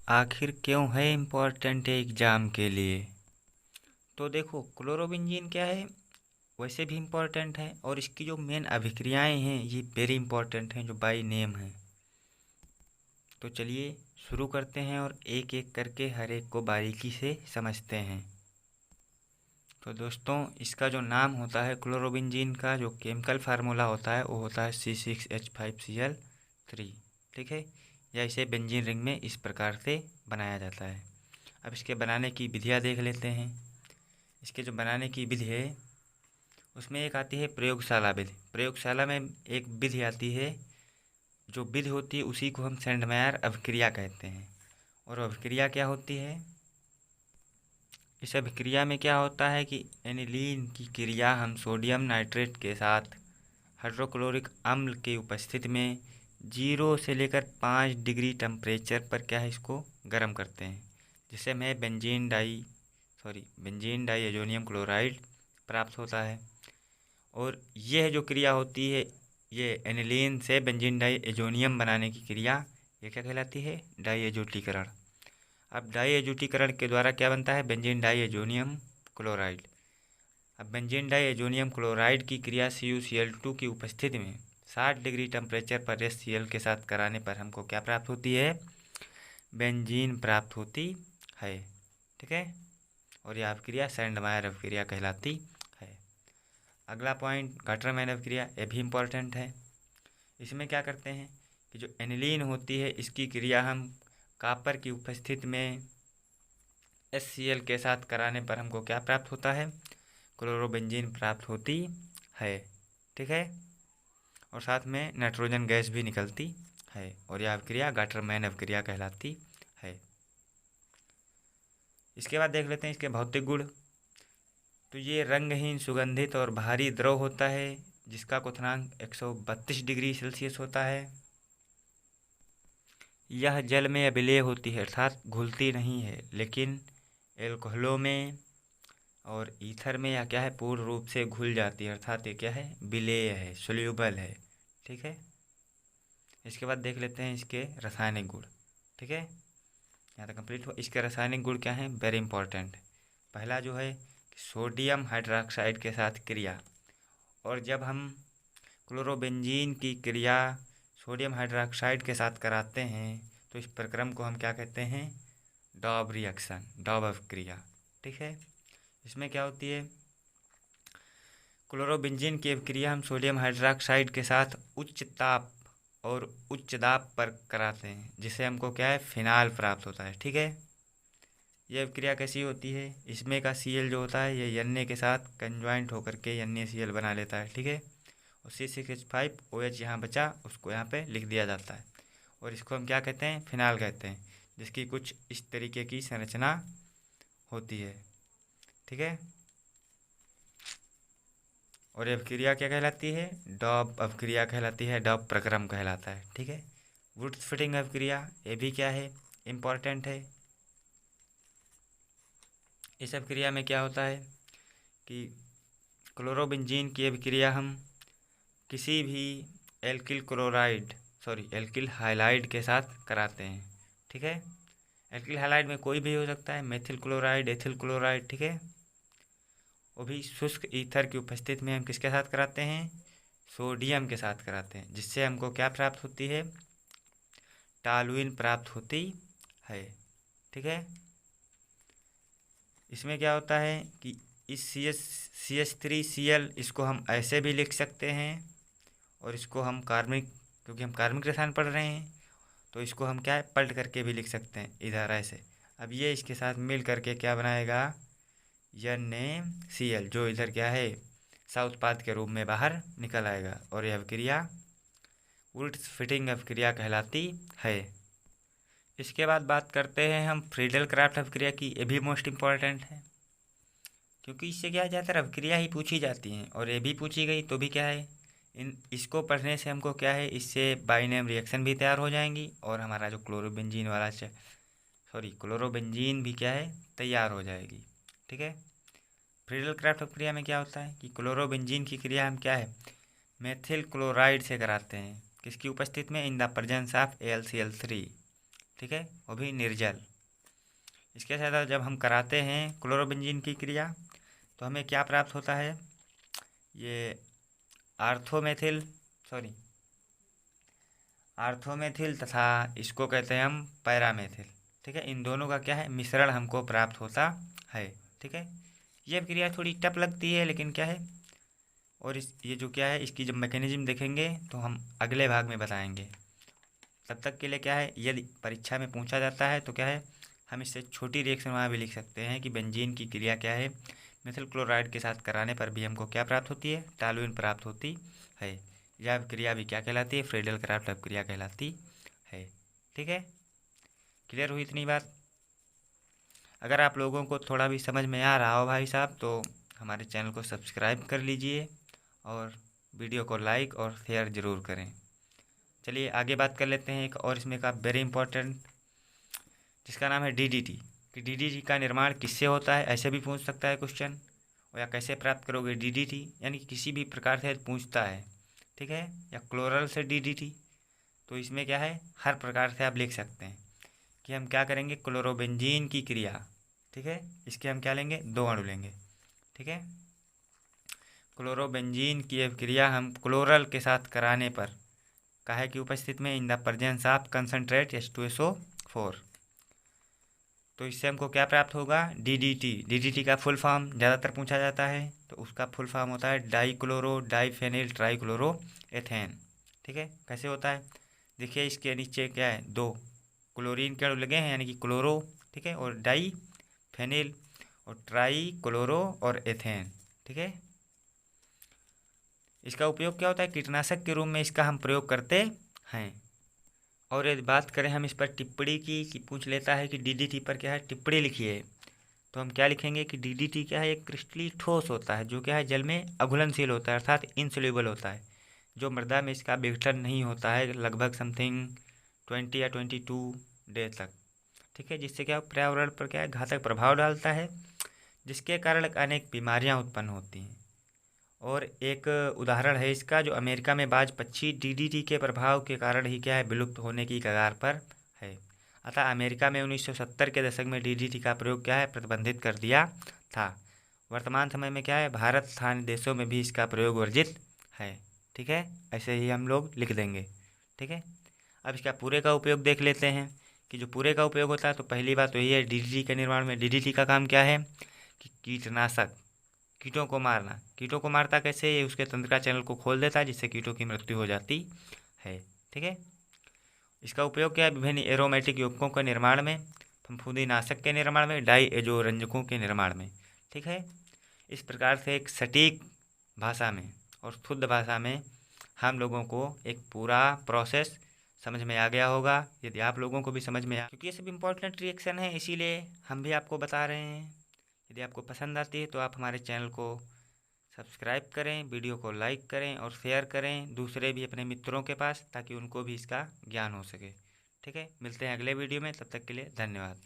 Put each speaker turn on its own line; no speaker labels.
आखिर क्यों है इम्पोर्टेंट है एग्ज़ाम के लिए। तो देखो क्लोरोबेंजीन क्या है, वैसे भी इम्पोर्टेंट है और इसकी जो मेन अभिक्रियाएं हैं ये वेरी इम्पोर्टेंट हैं जो बाय नेम है। तो चलिए शुरू करते हैं और एक एक करके हर एक को बारीकी से समझते हैं। तो दोस्तों इसका जो नाम होता है क्लोरोबेंजीन का जो केमिकल फार्मूला होता है वो होता है C6H5Cl3। ठीक है, या इसे बेंजीन रिंग में इस प्रकार से बनाया जाता है। अब इसके बनाने की विधियाँ देख लेते हैं। इसके जो बनाने की विधि है उसमें एक आती है प्रयोगशाला विधि। प्रयोगशाला में एक विधि आती है, जो विधि होती है उसी को हम सेंडमेयर अभिक्रिया कहते हैं। और अभिक्रिया क्या होती है, इस अभिक्रिया में क्या होता है कि एनिलीन की क्रिया हम सोडियम नाइट्रेट के साथ हाइड्रोक्लोरिक अम्ल की उपस्थिति में 0 से लेकर 5 डिग्री टेम्परेचर पर क्या है इसको गर्म करते हैं, जिससे हमें बेंजीन डाई एजोनियम क्लोराइड प्राप्त होता है। और यह जो क्रिया होती है ये एनिलीन से बेंजीन डाई एजोनियम बनाने की क्रिया, ये क्या कहलाती है, डाई एजोटीकरण। अब डाई एजोटीकरण के द्वारा क्या बनता है, बेंजीन डाई एजोनियम क्लोराइड। अब बेंजीन डाई एजोनियम क्लोराइड की क्रिया CuCl2 की उपस्थिति में 60 डिग्री टेम्परेचर पर HCl के साथ कराने पर हमको क्या प्राप्त होती है, बेंजीन प्राप्त होती है। ठीक है, और यह अभिक्रिया सैंडमायर अभिक्रिया कहलाती है। अगला पॉइंट गाटरमैन अभिक्रिया, ये भी इम्पोर्टेंट है। इसमें क्या करते हैं कि जो एनिलीन होती है इसकी क्रिया हम कॉपर की उपस्थिति में HCl के साथ कराने पर हमको क्या प्राप्त होता है, क्लोरोबेंजीन प्राप्त होती है। ठीक है, और साथ में नाइट्रोजन गैस भी निकलती है और यह अभिक्रिया गाटरमैन अभिक्रिया कहलाती है। इसके बाद देख लेते हैं इसके भौतिक गुण। तो ये रंगहीन, सुगंधित और भारी द्रव होता है जिसका क्वथनांक 132 डिग्री सेल्सियस होता है। यह जल में अम्लीय होती है अर्थात घुलती नहीं है, लेकिन एल्कोहलों में और ईथर में यह क्या है, पूर्ण रूप से घुल जाती है अर्थात ये क्या है, विलेय है, सोल्यूबल है। ठीक है, इसके बाद देख लेते हैं इसके रासायनिक गुण। ठीक है, यहाँ तक कंप्लीट हुआ। इसके रासायनिक गुण क्या हैं, वेरी इंपॉर्टेंट। पहला जो है सोडियम हाइड्रोक्साइड के साथ क्रिया, और जब हम क्लोरोबेंजीन की क्रिया सोडियम हाइड्रोक्साइड के साथ कराते हैं तो इस प्रक्रम को हम क्या कहते हैं, डॉब रिएक्शन, डॉब अभिक्रिया। ठीक है, इसमें क्या होती है, क्लोरोबेंजीन की अभिक्रिया हम सोडियम हाइड्रोक्साइड के साथ उच्च ताप और उच्च दाब पर कराते हैं, जिससे हमको क्या है, फिनाल प्राप्त होता है। ठीक है, यह अभिक्रिया कैसी होती है, इसमें का Cl जो होता है ये Na के साथ कंज्वाइंट होकर के NaCl बना लेता है। ठीक है, और C6H5OH यहाँ बचा, उसको यहाँ पे लिख दिया जाता है और इसको हम क्या कहते हैं, फिनाल कहते हैं, जिसकी कुछ इस तरीके की संरचना होती है। ठीक है, और ये अभिक्रिया क्या कहलाती है, डॉब अभिक्रिया कहलाती है, डॉब प्रक्रम कहलाता है। ठीक है, वुड्स फिटिंग अभिक्रिया, ये भी क्या है, इम्पॉर्टेंट है। इस अभिक्रिया में क्या होता है कि क्लोरोबेंजीन की अभिक्रिया हम किसी भी एल्किल हाइलाइड के साथ कराते हैं। ठीक है, एल्किल हाइलाइड में कोई भी हो सकता है, मेथिल क्लोराइड, एथिल क्लोराइड। ठीक है, वो भी शुष्क ईथर की उपस्थिति में हम किसके साथ कराते हैं, सोडियम के साथ कराते हैं, जिससे हमको क्या प्राप्त होती है, टॉलुइन प्राप्त होती है। ठीक है, इसमें क्या होता है कि इस CH3Cl इसको हम ऐसे भी लिख सकते हैं और इसको हम कार्बनिक, क्योंकि हम कार्बनिक रसायन पढ़ रहे हैं तो इसको हम क्या है, पलट करके भी लिख सकते हैं इधर ऐसे। अब ये इसके साथ मिल करके क्या बनाएगा, NaCl, जो इधर क्या है, सा उत्पाद के रूप में बाहर निकल आएगा और यह अभिक्रिया वुड्स फिटिंग अभिक्रिया कहलाती है। इसके बाद बात करते हैं हम फ्रीडल क्राफ्ट अभिक्रिया की। ये भी मोस्ट इम्पॉर्टेंट है, क्योंकि इससे क्या ज़्यादातर अभिक्रिया ही पूछी जाती हैं और ये भी पूछी गई तो भी क्या है, इसको पढ़ने से हमको क्या है, इससे बाइनेम रिएक्शन भी तैयार हो जाएंगी और हमारा जो क्लोरोबेंजीन भी क्या है, तैयार हो जाएगी। ठीक है, फ्रीडल क्राफ्ट अभिक्रिया में क्या होता है कि क्लोरोबेंजीन की क्रिया हम क्या है, मेथिल क्लोराइड से कराते हैं, किसकी उपस्थिति में, in the presence of AlCl3। ठीक है, वो भी निर्जल। इसके साथ जब हम कराते हैं क्लोरोबेंजीन की क्रिया तो हमें क्या प्राप्त होता है, ये आर्थोमेथिल तथा इसको कहते हैं हम पैरामेथिल। ठीक है, इन दोनों का क्या है, मिश्रण हमको प्राप्त होता है। ठीक है, ये क्रिया थोड़ी टफ लगती है लेकिन क्या है, और ये जो क्या है इसकी जब मैकेनिज्म देखेंगे तो हम अगले भाग में बताएंगे। तब तक के लिए क्या है, यदि परीक्षा में पूछा जाता है तो क्या है, हम इससे छोटी रिएक्शन वहाँ भी लिख सकते हैं कि बेंजीन की क्रिया क्या है, मिथिल क्लोराइड के साथ कराने पर भी हमको क्या प्राप्त होती है, टॉलुइन प्राप्त होती है। यह क्रिया भी क्या कहलाती है, फ्रीडल क्राफ्ट क्रिया कहलाती है। ठीक है, क्लियर हुई इतनी बात। अगर आप लोगों को थोड़ा भी समझ में आ रहा हो भाई साहब तो हमारे चैनल को सब्सक्राइब कर लीजिए और वीडियो को लाइक और शेयर ज़रूर करें। चलिए आगे बात कर लेते हैं एक और इसमें का वेरी इंपॉर्टेंट, जिसका नाम है डीडीटी। कि डीडीटी का निर्माण किससे होता है, ऐसे भी पूछ सकता है क्वेश्चन, और या कैसे प्राप्त करोगे डीडीटी, यानी कि किसी भी प्रकार से पूछता है। ठीक है, या क्लोरल से डीडीटी, तो इसमें क्या है, हर प्रकार से आप लिख सकते हैं कि हम क्या करेंगे, क्लोरोबेंजीन की क्रिया। ठीक है, इसके हम क्या लेंगे, 2 अणु लेंगे। ठीक है, क्लोरोबेंजीन की क्रिया हम क्लोरल के साथ कराने पर काहे की उपस्थिति में, in the presence of concentrate H2SO4, तो इससे हमको क्या प्राप्त होगा, डीडीटी। डीडीटी का फुल फॉर्म ज़्यादातर पूछा जाता है, तो उसका फुल फॉर्म होता है डाइक्लोरो डाइफेनिल ट्राइक्लोरो एथेन। ठीक है, कैसे होता है, देखिए इसके नीचे क्या है, 2 क्लोरीन के अणु लगे हैं यानी कि क्लोरो। ठीक है, और डाई फेनिल और ट्राई क्लोरो और एथेन। ठीक है, इसका उपयोग क्या होता है, कीटनाशक के रूप में इसका हम प्रयोग करते हैं। और यदि बात करें हम इस पर टिप्पणी की, कि पूछ लेता है कि डीडीटी पर क्या है टिप्पणी लिखिए, तो हम क्या लिखेंगे कि डीडीटी क्या है, एक क्रिस्टली ठोस होता है जो क्या है जल में अघुलनशील होता है, अर्थात इनसोल्यूबल होता है, जो मृदा में इसका विघटन नहीं होता है लगभग समथिंग 20 या 22 डे तक। ठीक है, जिससे क्या पर्यावरण पर क्या है घातक प्रभाव डालता है, जिसके कारण अनेक बीमारियां उत्पन्न होती हैं। और एक उदाहरण है इसका, जो अमेरिका में बाज पक्षी डीडीटी के प्रभाव के कारण ही क्या है विलुप्त होने की कगार पर है। अतः अमेरिका में 1970 के दशक में डीडीटी का प्रयोग क्या है प्रतिबंधित कर दिया था। वर्तमान समय में क्या है, भारत स्थानीय देशों में भी इसका प्रयोग वर्जित है। ठीक है, ऐसे ही हम लोग लिख देंगे। ठीक है, अब इसका पूरे का उपयोग देख लेते हैं कि जो पूरे का उपयोग होता है, तो पहली बात तो यही है डीडीटी के निर्माण में। डीडीटी का काम क्या है कि कीटनाशक, कीटों को मारना। कीटों को मारता कैसे, ये उसके तंत्रिका चैनल को खोल देता है जिससे कीटों की मृत्यु हो जाती है। ठीक है, इसका उपयोग क्या है, विभिन्न एरोमेटिक यौगिकों के निर्माण में, फफूंदीनाशक के निर्माण में, डाई एजोरंजकों के निर्माण में। ठीक है, इस प्रकार से एक सटीक भाषा में और शुद्ध भाषा में हम लोगों को एक पूरा प्रोसेस समझ में आ गया होगा। यदि आप लोगों को भी समझ में क्योंकि ये सब इंपॉर्टेंट रिएक्शन है इसीलिए हम भी आपको बता रहे हैं। यदि आपको पसंद आती है तो आप हमारे चैनल को सब्सक्राइब करें, वीडियो को लाइक करें और शेयर करें दूसरे भी अपने मित्रों के पास, ताकि उनको भी इसका ज्ञान हो सके। ठीक है, मिलते हैं अगले वीडियो में, तब तक के लिए धन्यवाद।